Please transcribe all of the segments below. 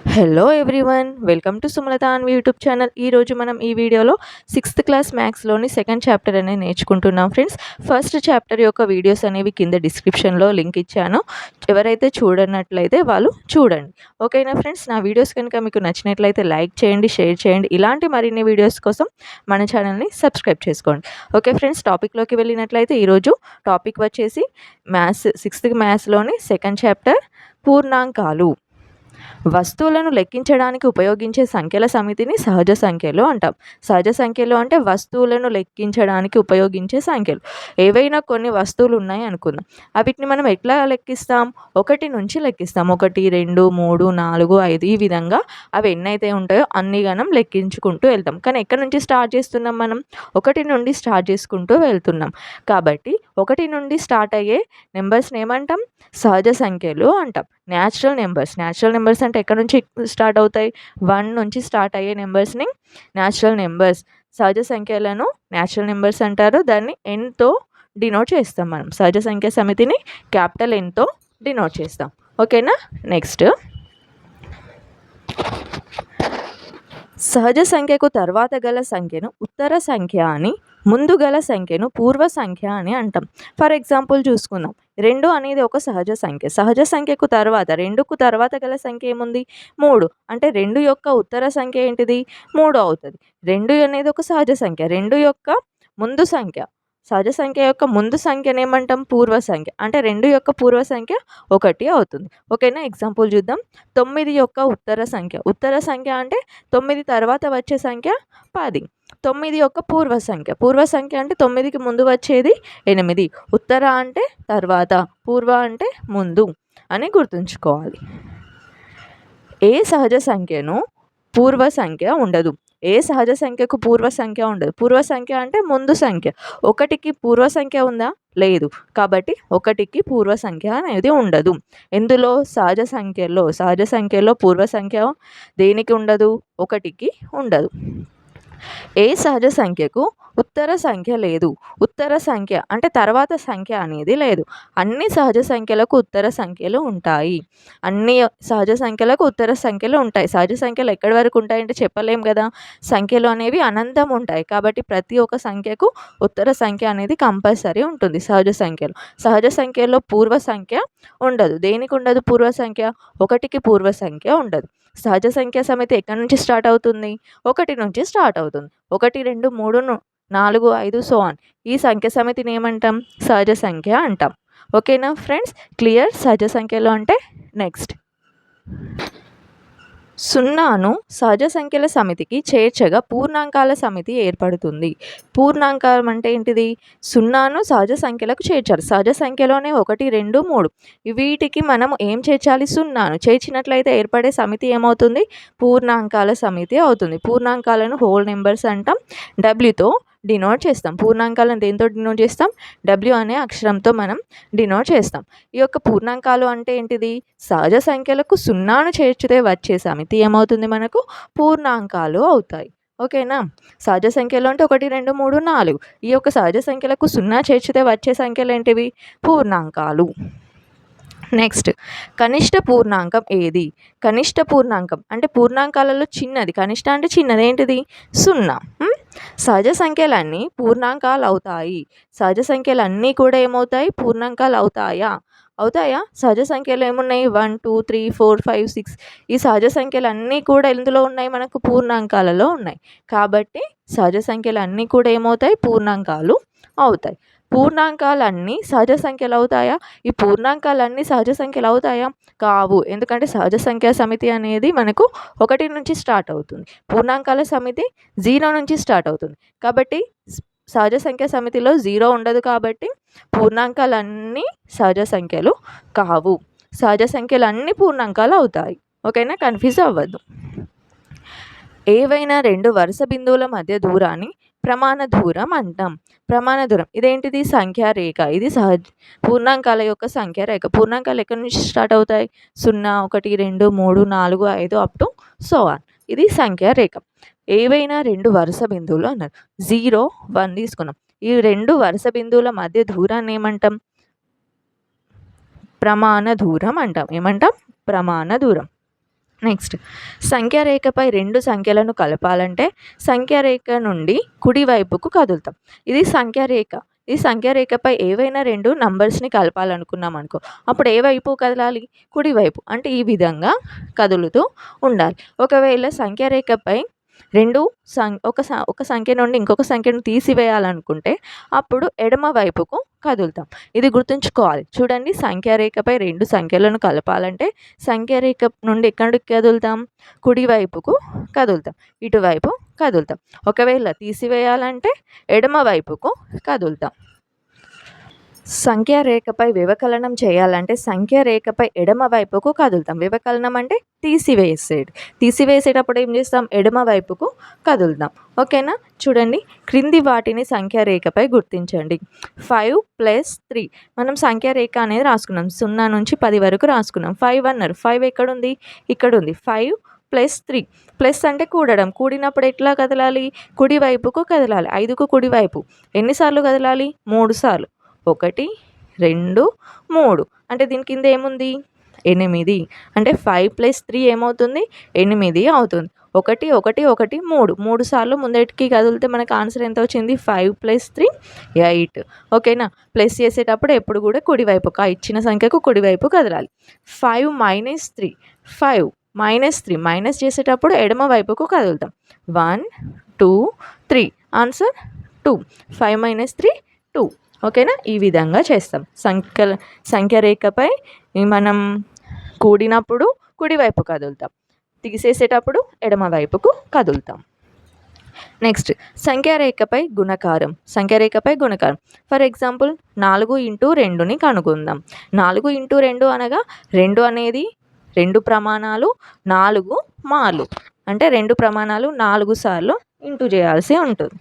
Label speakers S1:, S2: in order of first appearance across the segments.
S1: Hello everyone, welcome to Sumalatha Anvi YouTube channel. ఈరోజు మనం ఈ వీడియోలో 6th క్లాస్ మ్యాథ్స్లోని సెకండ్ చాప్టర్ అనేది నేర్చుకుంటున్నాం ఫ్రెండ్స్. ఫస్ట్ చాప్టర్ యొక్క వీడియోస్ అనేవి కింద డిస్క్రిప్షన్లో లింక్ ఇచ్చాను. ఎవరైతే చూడనట్లయితే వాళ్ళు చూడండి. ఓకేనా ఫ్రెండ్స్, నా వీడియోస్ కనుక మీకు నచ్చినట్లయితే లైక్ చేయండి, షేర్ చేయండి. ఇలాంటి మరిన్ని వీడియోస్ కోసం మన ఛానల్ని సబ్స్క్రైబ్ చేసుకోండి. ఓకే ఫ్రెండ్స్, టాపిక్లోకి వెళ్ళినట్లయితే ఈరోజు టాపిక్ వచ్చేసి మ్యాథ్స్ 6th మ్యాథ్స్లోని సెకండ్ చాప్టర్ పూర్ణాంకాలు. వస్తువులను లెక్కించడానికి ఉపయోగించే సంఖ్యల సమితిని సహజ సంఖ్యలు అంటాం. సహజ సంఖ్యలు అంటే వస్తువులను లెక్కించడానికి ఉపయోగించే సంఖ్యలు. ఏవైనా కొన్ని వస్తువులు ఉన్నాయి అనుకుందాం, వీటిని మనం ఎట్లా లెక్కిస్తాం? 1 నుంచి లెక్కిస్తాం. 1, 2, 3, 4, 5 ఈ విధంగా అవి ఎన్నైతే ఉంటాయో అన్ని గణం లెక్కించుకుంటూ వెళ్తాం. కానీ ఎక్కడి నుంచి స్టార్ట్ చేస్తున్నాం? మనం 1 నుండి స్టార్ట్ చేసుకుంటూ వెళ్తున్నాం. కాబట్టి 1 నుండి స్టార్ట్ అయ్యే నెంబర్స్ని ఏమంటాం? సహజ సంఖ్యలు అంటాం. న్యాచురల్ నెంబర్స్ అంటే ఎక్కడి నుంచి స్టార్ట్ అవుతాయి? 1 నుంచి స్టార్ట్ అయ్యే నెంబర్స్ని న్యాచురల్ నెంబర్స్, సహజ సంఖ్యలను న్యాచురల్ నెంబర్స్ అంటారు. దాన్ని ఎన్తో డినోట్ చేస్తాం. మనం సహజ సంఖ్య సమితిని క్యాపిటల్ ఎన్తో డినోట్ చేస్తాం. ఓకేనా? నెక్స్ట్, సహజ సంఖ్యకు తర్వాత గల సంఖ్యను ఉత్తర సంఖ్య అని, ముందు గల సంఖ్యను పూర్వ సంఖ్య అని అంటాం. ఫర్ ఎగ్జాంపుల్ చూసుకుందాం. 2 అనేది ఒక సహజ సంఖ్య. సహజ సంఖ్యకు తర్వాత 2కు తర్వాత గల సంఖ్య ఏముంది? 3. అంటే 2 యొక్క ఉత్తర సంఖ్య ఏంటిది? 3 అవుతుంది. 2 అనేది ఒక సహజ సంఖ్య. 2 యొక్క ముందు సంఖ్య, సహజ సంఖ్య యొక్క ముందు సంఖ్యను ఏమంటాం? పూర్వ సంఖ్య. అంటే 2 యొక్క పూర్వ సంఖ్య 1 అవుతుంది. ఓకేనా? ఎగ్జాంపుల్ చూద్దాం. 9 యొక్క ఉత్తర సంఖ్య. ఉత్తర సంఖ్య అంటే 9 తర్వాత వచ్చే సంఖ్య 10. 9 యొక్క పూర్వ సంఖ్య. పూర్వ సంఖ్య అంటే 9కి ముందు వచ్చేది 8. ఉత్తర అంటే తర్వాత, పూర్వ అంటే ముందు అని గుర్తుంచుకోవాలి. ఏ సహజ సంఖ్యను పూర్వ సంఖ్య ఉండదు. ఏ సహజ సంఖ్యకు పూర్వ సంఖ్య ఉండదు. పూర్వ సంఖ్య అంటే ముందు సంఖ్య. 1కి పూర్వ సంఖ్య ఉందా? లేదు. కాబట్టి 1కి పూర్వ సంఖ్య అనేది ఉండదు. ఎందులో? సహజ సంఖ్యలో పూర్వ సంఖ్య దేనికి ఉండదు? 1కి ఉండదు. ఏ సహజ సంఖ్యకు ఉత్తర సంఖ్య లేదు. ఉత్తర సంఖ్య అంటే తర్వాత సంఖ్య అనేది లేదు. అన్ని సహజ సంఖ్యలకు ఉత్తర సంఖ్యలు ఉంటాయి. అన్ని సహజ సంఖ్యలకు ఉత్తర సంఖ్యలు ఉంటాయి. సహజ సంఖ్యలు ఎక్కడి వరకు ఉంటాయంటే చెప్పలేం కదా. సంఖ్యలు అనేవి అనంతం ఉంటాయి. కాబట్టి ప్రతి ఒక్క సంఖ్యకు ఉత్తర సంఖ్య అనేది కంపల్సరీ ఉంటుంది. సహజ సంఖ్యలో పూర్వ సంఖ్య ఉండదు. దేనికి ఉండదు పూర్వ సంఖ్య? 1కి పూర్వ సంఖ్య ఉండదు. సహజ సంఖ్య సమితి ఎక్కడి నుంచి స్టార్ట్ అవుతుంది? 1 నుంచి స్టార్ట్ అవుతుంది. 1, 2, 3, 4, 5 సో ఆన్. ఈ సంఖ్య సమితిని ఏమంటాం? సహజ సంఖ్య అంటాం. ఓకేనా ఫ్రెండ్స్? క్లియర్? సహజ సంఖ్యలో అంటే నెక్స్ట్, 0ను సహజ సంఖ్యల సమితికి చేర్చగా పూర్ణాంకాల సమితి ఏర్పడుతుంది. పూర్ణాంకాలం అంటే ఏంటిది? 0ను సహజ సంఖ్యలకు చేర్చాలి. సహజ సంఖ్యలోనే 1, 2, 3 వీటికి మనం ఏం చేర్చాలి? 0ను చేర్చినట్లయితే ఏర్పడే సమితి ఏమవుతుంది? పూర్ణాంకాల సమితి అవుతుంది. పూర్ణాంకాలను హోల్ నెంబర్స్ అంటాం. డబ్ల్యూతో డినోట్ చేస్తాం. పూర్ణాంకాలను దేంతో డినోట్ చేస్తాం? డబ్ల్యూ అనే అక్షరంతో మనం డినోట్ చేస్తాం. ఈ యొక్క పూర్ణాంకాలు అంటే ఏంటిది? సహజ సంఖ్యలకు 0ను చేర్చితే వచ్చే సమితి ఏమవుతుంది? మనకు పూర్ణాంకాలు అవుతాయి. ఓకేనా? సహజ సంఖ్యలో అంటే 1, 2, 3, 4 ఈ యొక్క సహజ సంఖ్యలకు 0 చేర్చితే వచ్చే సంఖ్యలు ఏంటివి? పూర్ణాంకాలు. నెక్స్ట్, కనిష్ట పూర్ణాంకం ఏది? కనిష్ట పూర్ణాంకం అంటే పూర్ణాంకాలలో చిన్నది. కనిష్ట అంటే చిన్నది ఏంటిది? 0. సహజ సంఖ్యలన్నీ పూర్ణాంకాలు అవుతాయి. సహజ సంఖ్యలన్నీ కూడా ఏమవుతాయి? పూర్ణాంకాలు అవుతాయా? అవుతాయా? సహజ సంఖ్యలు ఏమున్నాయి? 1, 2, 3, 4, 5, 6 ఈ సహజ సంఖ్యలన్నీ కూడా ఎందులో ఉన్నాయి? మనకు పూర్ణాంకాలలో ఉన్నాయి. కాబట్టి సహజ సంఖ్యలన్నీ కూడా ఏమవుతాయి? పూర్ణాంకాలు అవుతాయి. పూర్ణాంకాలన్నీ సహజ సంఖ్యలు అవుతాయా? ఈ పూర్ణాంకాలన్నీ సహజ సంఖ్యలు అవుతాయా? కావు. ఎందుకంటే సహజ సంఖ్యా సమితి అనేది మనకు 1 నుంచి స్టార్ట్ అవుతుంది. పూర్ణాంకాల సమితి 0 నుంచి స్టార్ట్ అవుతుంది. కాబట్టి సహజ సంఖ్యా సమితిలో 0 ఉండదు. కాబట్టి పూర్ణాంకాలన్నీ సహజ సంఖ్యలు కావు. సహజ సంఖ్యలు అన్నీ పూర్ణాంకాలు అవుతాయి. ఓకేనా? కన్ఫ్యూజ్ అవ్వద్దు. ఏవైనా 2 వరుస బిందువుల మధ్య దూరాన్ని ప్రమాణ దూరం అంటాం. ప్రమాణ దూరం ఇదేంటిది? సంఖ్యా రేఖ. ఇది పూర్ణాంకాల యొక్క సంఖ్యా రేఖ. పూర్ణాంకాలు ఎక్కడి నుంచి స్టార్ట్ అవుతాయి? 0, 1, 2, 3, 4, 5 అప్ టు సో ఆన్. ఇది సంఖ్యా రేఖ. ఏవైనా 2 వరుస బిందువులు అన్నారు. 0, 1 తీసుకున్నాం. ఈ 2 వరుస బిందువుల మధ్య దూరాన్ని ఏమంటాం? ప్రమాణ దూరం అంటాం. ఏమంటాం? ప్రమాణ దూరం. నెక్స్ట్ సంఖ్యారేఖపై రెండు సంఖ్యలను కలపాలంటే సంఖ్యారేఖ నుండి కుడివైపుకు కదులుతాం. ఇది సంఖ్యారేఖ. ఈ సంఖ్యారేఖపై ఏవైనా రెండు నంబర్స్ని కలపాలనుకున్నాం అనుకో, అప్పుడు ఏ వైపు కదలాలి? కుడివైపు. అంటే ఈ విధంగా కదులుతూ ఉండాలి. ఒకవేళ సంఖ్యారేఖపై రెండు ఒక సంఖ్య నుండి ఇంకొక సంఖ్యను తీసివేయాలనుకుంటే అప్పుడు ఎడమ వైపుకు కదులుతాం. ఇది గుర్తుంచుకోవాలి. చూడండి, సంఖ్యారేఖపై రెండు సంఖ్యలను కలపాలంటే సంఖ్యారేఖ నుండి ఎక్కడికి కదులుతాం? కుడివైపుకు కదులుతాం, ఇటువైపు కదులుతాం. ఒకవేళ తీసివేయాలంటే ఎడమ వైపుకు కదులుతాం. సంఖ్యారేఖపై వ్యవకలనం చేయాలంటే సంఖ్యారేఖపై ఎడమ వైపుకు కదులుతాం. వ్యవకలనం అంటే తీసివేసేటప్పుడు ఏం చేస్తాం? ఎడమ వైపుకు కదులుతాం. ఓకేనా? చూడండి, క్రింది వాటిని సంఖ్యారేఖపై గుర్తించండి. 5 + 3 మనం సంఖ్యారేఖ అనేది రాసుకున్నాం. 0 నుంచి 10 వరకు రాసుకున్నాం. 5 అన్నారు. 5 ఎక్కడుంది? ఇక్కడ ఉంది. 5 + 3. ప్లస్ అంటే కూడడం. కూడినప్పుడు ఎట్లా కదలాలి? కుడివైపుకు కదలాలి. 5కు కుడివైపు ఎన్నిసార్లు కదలాలి? 3 సార్లు. 1 2 3. అంటే దీని కింద ఏముంది? 8. అంటే 5 + 3 ఏమవుతుంది? 8 అవుతుంది. 1 1 1 3. 3 సార్లు ముందటికి కదిలితే మనకు ఆన్సర్ ఎంత వచ్చింది? 5 + 3 8. ఓకేనా? ప్లస్ చేసేటప్పుడు ఎప్పుడు కూడా కుడివైపు, ఇచ్చిన సంఖ్యకు కుడివైపు కదలాలి. 5 - 3. 5 - 3 మైనస్ చేసేటప్పుడు ఎడమ వైపుకు కదులుతాం. 1 2 3. ఆన్సర్ 2. 5 - 3 2. ఓకేనా? ఈ విధంగా చేస్తాం. సంఖ్యారేఖపై మనం కూడినప్పుడు కుడివైపు కదులుతాం, తీసేసేటప్పుడు ఎడమ వైపుకు కదులుతాం. నెక్స్ట్ సంఖ్యారేఖపై గుణకారం. ఫర్ ఎగ్జాంపుల్ 4 × 2ని కనుగొందాం. 4 × 2 అనగా 2 అనేది 2 ప్రమాణాలు 4 మార్లు. అంటే 2 ప్రమాణాలు 4 సార్లు ఇంటూ చేయాల్సి ఉంటుంది.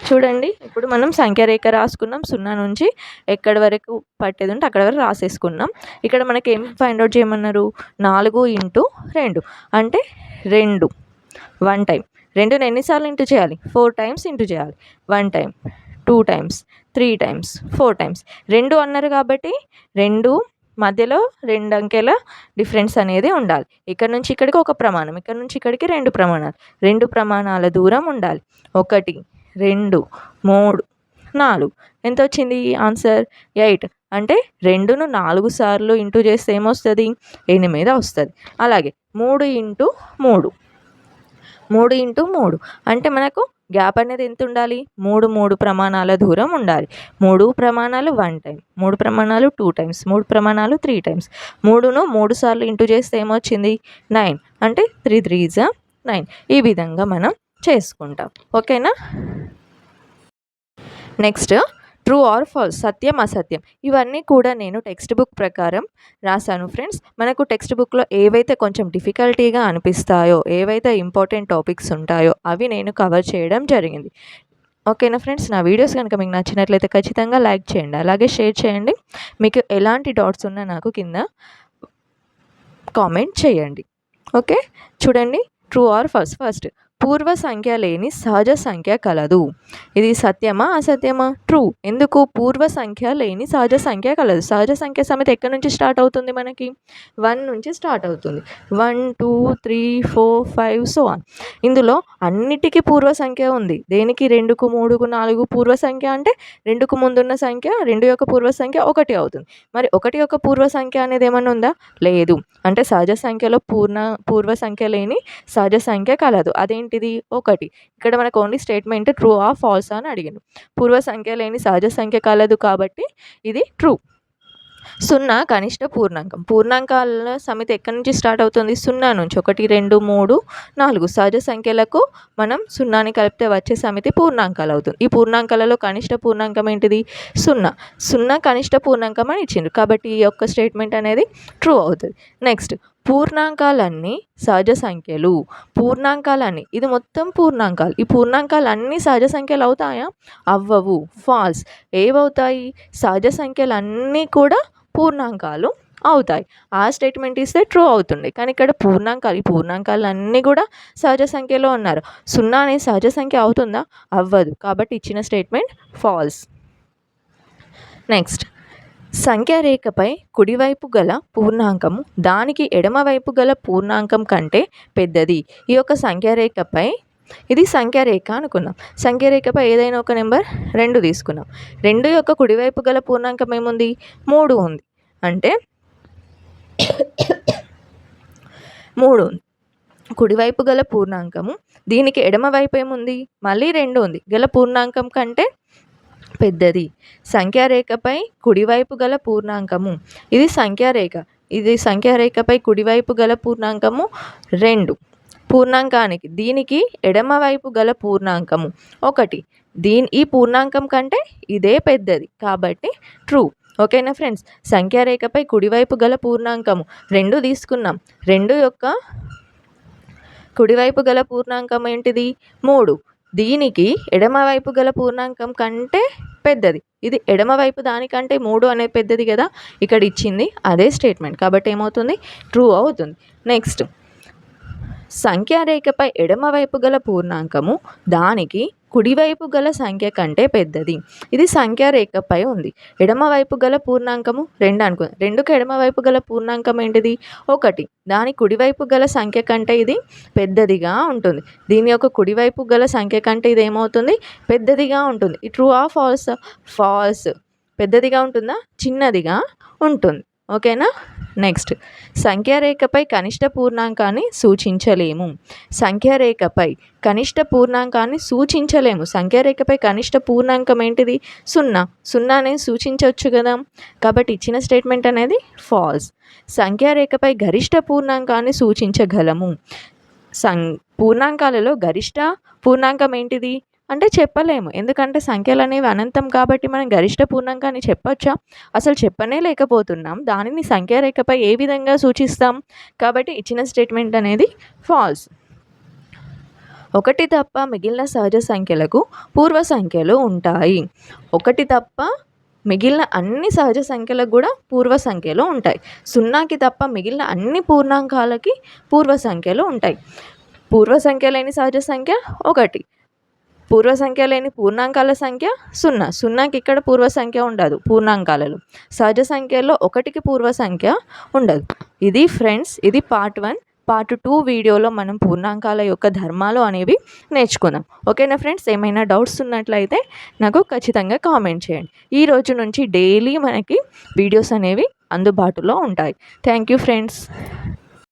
S1: చూడండి, ఇప్పుడు మనం సంఖ్యారేఖ రాసుకున్నాం. 0 నుంచి ఎక్కడి వరకు పట్టేది ఉంటే అక్కడ వరకు రాసేసుకున్నాం. ఇక్కడ మనకి ఏం ఫైండ్ అవుట్ చేయమన్నారు? 4 × 2 అంటే 2. 1 టైం. 2ని ఎన్నిసార్లు ఇంటూ చేయాలి? 4 టైమ్స్ ఇంటూ చేయాలి. 1 టైం, 2 టైమ్స్, 3 టైమ్స్, 4 టైమ్స్. 2 అన్నారు కాబట్టి 2 మధ్యలో 2 అంకెల డిఫరెన్స్ అనేది ఉండాలి. ఇక్కడ నుంచి ఇక్కడికి ఒక ప్రమాణం, ఇక్కడ నుంచి ఇక్కడికి 2 ప్రమాణాలు. 2 ప్రమాణాల దూరం ఉండాలి. 1 2 3 4. ఎంత వచ్చింది ఆన్సర్? 8. అంటే 2ను 4 సార్లు ఇంటూ చేస్తే ఏమొస్తుంది? 8 వస్తుంది. అలాగే 3 × 3. 3 × 3 అంటే మనకు గ్యాప్ అనేది ఎంత ఉండాలి? 3 ప్రమాణాల దూరం ఉండాలి. 3 ప్రమాణాలు 1 టైం, 3 ప్రమాణాలు 2 టైమ్స్, 3 ప్రమాణాలు 3 టైమ్స్. 3ను 3 సార్లు ఇంటూ చేస్తే ఏమొచ్చింది? 9. అంటే 3 3 9. ఈ విధంగా మనం చేసుకుంటాం. ఓకేనా? నెక్స్ట్ ట్రూ ఆర్ ఫాల్స్, సత్యం అసత్యం. ఇవన్నీ కూడా నేను టెక్స్ట్ బుక్ ప్రకారం రాశాను ఫ్రెండ్స్. మనకు టెక్స్ట్ బుక్లో ఏవైతే కొంచెం డిఫికల్టీగా అనిపిస్తాయో, ఏవైతే ఇంపార్టెంట్ టాపిక్స్ ఉంటాయో అవి నేను కవర్ చేయడం జరిగింది. ఓకేనా ఫ్రెండ్స్? నా వీడియోస్ కనుక మీకు నచ్చినట్లయితే ఖచ్చితంగా లైక్ చేయండి, అలాగే షేర్ చేయండి. మీకు ఎలాంటి డౌట్స్ ఉన్నా నాకు కింద కామెంట్ చేయండి. ఓకే, చూడండి, ట్రూ ఆర్ ఫాల్స్. ఫస్ట్, పూర్వ సంఖ్య లేని సహజ సంఖ్య కలదు. ఇది సత్యమా అసత్యమా? ట్రూ. ఎందుకు? పూర్వ సంఖ్య లేని సహజ సంఖ్య కలదు. సహజ సంఖ్య సమితి ఎక్కడి నుంచి స్టార్ట్ అవుతుంది? మనకి 1 నుంచి స్టార్ట్ అవుతుంది. 1 2 3 4 5 సో ఆన్. ఇందులో అన్నిటికీ పూర్వ సంఖ్య ఉంది. దేనికి? 2కు 3కు 4 పూర్వ సంఖ్య అంటే 2కు ముందున్న సంఖ్య 2 యొక్క పూర్వ సంఖ్య 1 అవుతుంది. మరి 1 యొక్క పూర్వ సంఖ్య అనేది ఏమన్నా ఉందా? లేదు. అంటే సహజ సంఖ్యలో పూర్వ సంఖ్య లేని సహజ సంఖ్య కలదు. అదేంటిది? 1. ఇక్కడ మనకు only statement true or false అని అడిగాను. పూర్వ సంఖ్య లేని సహజ సంఖ్య కలదు కాబట్టి ఇది ట్రూ. 0 కనిష్ట పూర్ణాంకం. పూర్ణాంకాల సమితి ఎక్కడి నుంచి స్టార్ట్ అవుతుంది? 0 నుంచి. 1 2 3 4 సహజ సంఖ్యలకు మనం 0ని కలిపితే వచ్చే సమితి పూర్ణాంకాలు అవుతుంది. ఈ పూర్ణాంకాలలో కనిష్ట పూర్ణాంకం ఏంటిది? 0. 0 కనిష్ట పూర్ణాంకం అని ఇచ్చిండ్రు కాబట్టి ఈ యొక్క స్టేట్మెంట్ అనేది ట్రూ అవుతుంది. నెక్స్ట్, పూర్ణాంకాలన్నీ సహజ సంఖ్యలు. పూర్ణాంకాలన్నీ, ఇది మొత్తం పూర్ణాంకాలు. ఈ పూర్ణాంకాలన్నీ సహజ సంఖ్యలు అవుతాయా? అవ్వవు. ఫాల్స్. ఏవవుతాయి? సహజ సంఖ్యలన్నీ కూడా పూర్ణాంకాలు అవుతాయి. ఆ స్టేట్మెంట్ ఇస్తే ట్రూ అవుతుంది. కానీ ఇక్కడ ఈ పూర్ణాంకాలన్నీ కూడా సహజ సంఖ్యలో ఉన్నారు. 0 అనేది సహజ సంఖ్య అవుతుందా? అవ్వదు. కాబట్టి ఇచ్చిన స్టేట్మెంట్ ఫాల్స్. నెక్స్ట్, సంఖ్యారేఖపై కుడివైపు గల పూర్ణాంకము దానికి ఎడమవైపు గల పూర్ణాంకం కంటే పెద్దది. ఈ యొక్క సంఖ్యారేఖపై ఇది సంఖ్యారేఖ అనుకున్నాం. సంఖ్యారేఖపై ఏదైనా ఒక నెంబర్ 2 తీసుకున్నాం. 2 యొక్క కుడివైపు గల పూర్ణాంకం ఏముంది? 3 ఉంది. అంటే 3 ఉంది. కుడివైపు గల పూర్ణాంకము దీనికి ఎడమవైపు ఏముంది? మళ్ళీ 2 ఉంది. గల పూర్ణాంకం కంటే పెద్దది. సంఖ్యారేఖపై కుడివైపు గల పూర్ణాంకము ఇది సంఖ్యారేఖ. ఇది సంఖ్యారేఖపై కుడివైపు గల పూర్ణాంకము 2. పూర్ణాంకానికి దీనికి ఎడమవైపు గల పూర్ణాంకము 1. ఈ పూర్ణాంకం కంటే ఇదే పెద్దది కాబట్టి ట్రూ. ఓకేనా ఫ్రెండ్స్? సంఖ్యారేఖపై కుడివైపు గల పూర్ణాంకము 2 తీసుకున్నాం. 2 యొక్క కుడివైపు గల పూర్ణాంకం ఏంటిది? 3. దీనికి ఎడమవైపు గల పూర్ణాంకం కంటే పెద్దది. ఇది ఎడమవైపు దానికంటే 3 అనేది పెద్దది కదా, ఇక్కడ ఇచ్చింది అదే స్టేట్మెంట్ కాబట్టి ఏమవుతుంది? ట్రూ అవుతుంది. నెక్స్ట్, సంఖ్యారేఖపై ఎడమవైపు గల పూర్ణాంకము దానికి కుడివైపు గల సంఖ్య కంటే పెద్దది. ఇది సంఖ్యారేఖపై ఉంది. ఎడమవైపు గల పూర్ణాంకము 2 అనుకుంది. 2కి ఎడమవైపు గల పూర్ణాంకం ఏంటిది? 1. దాని కుడివైపు గల సంఖ్య కంటే ఇది పెద్దదిగా ఉంటుంది. దీని యొక్క కుడివైపు గల సంఖ్య కంటే ఇది ఏమవుతుంది? పెద్దదిగా ఉంటుంది. ఈ ట్రూ ఆ ఫాల్స్? ఫాల్స్. పెద్దదిగా ఉంటుందా? చిన్నదిగా ఉంటుంది. ఓకేనా? నెక్స్ట్, సంఖ్యారేఖపై కనిష్ట పూర్ణాంకాన్ని సూచించలేము. సంఖ్యారేఖపై కనిష్ట పూర్ణాంకాన్ని సూచించలేము. సంఖ్యారేఖపై కనిష్ట పూర్ణాంకం ఏంటిది? 0. 0 అనేది సూచించవచ్చు కదా, కాబట్టి ఇచ్చిన స్టేట్మెంట్ అనేది ఫాల్స్. సంఖ్యారేఖపై గరిష్ట పూర్ణాంకాన్ని సూచించగలము. పూర్ణాంకాలలో గరిష్ట పూర్ణాంకం ఏంటిది అంటే చెప్పలేము. ఎందుకంటే సంఖ్యలు అనేవి అనంతం కాబట్టి మనం గరిష్ట పూర్ణాంకాన్ని చెప్పొచ్చా? అసలు చెప్పనే లేకపోతున్నాం. దానిని సంఖ్యారేఖపై ఏ విధంగా సూచిస్తాం? కాబట్టి ఇచ్చిన స్టేట్మెంట్ అనేది ఫాల్స్. 1 తప్ప మిగిలిన సహజ సంఖ్యలకు పూర్వ సంఖ్యలు ఉంటాయి. 1 తప్ప మిగిలిన అన్ని సహజ సంఖ్యలకు కూడా పూర్వ సంఖ్యలు ఉంటాయి. 0కి తప్ప మిగిలిన అన్ని పూర్ణాంకాలకి పూర్వ సంఖ్యలు ఉంటాయి. పూర్వ సంఖ్య లేని సహజ సంఖ్య 1. పూర్వ సంఖ్య లేని పూర్ణాంకాల సంఖ్య 0. 0కి ఇక్కడ పూర్వ సంఖ్య ఉండదు. పూర్ణాంకాలలో సహజ సంఖ్యలో 1కి పూర్వ సంఖ్య ఉండదు. ఇది ఫ్రెండ్స్, ఇది పార్ట్ 1. పార్ట్ 2 వీడియోలో మనం పూర్ణాంకాల యొక్క ధర్మాలు అనేవి నేర్చుకుందాం. ఓకేనా ఫ్రెండ్స్? ఏమైనా డౌట్స్ ఉన్నట్లయితే నాకు ఖచ్చితంగా కామెంట్ చేయండి. ఈ రోజు నుంచి డైలీ మనకి వీడియోస్ అనేవి అందుబాటులో ఉంటాయి. Thank you friends.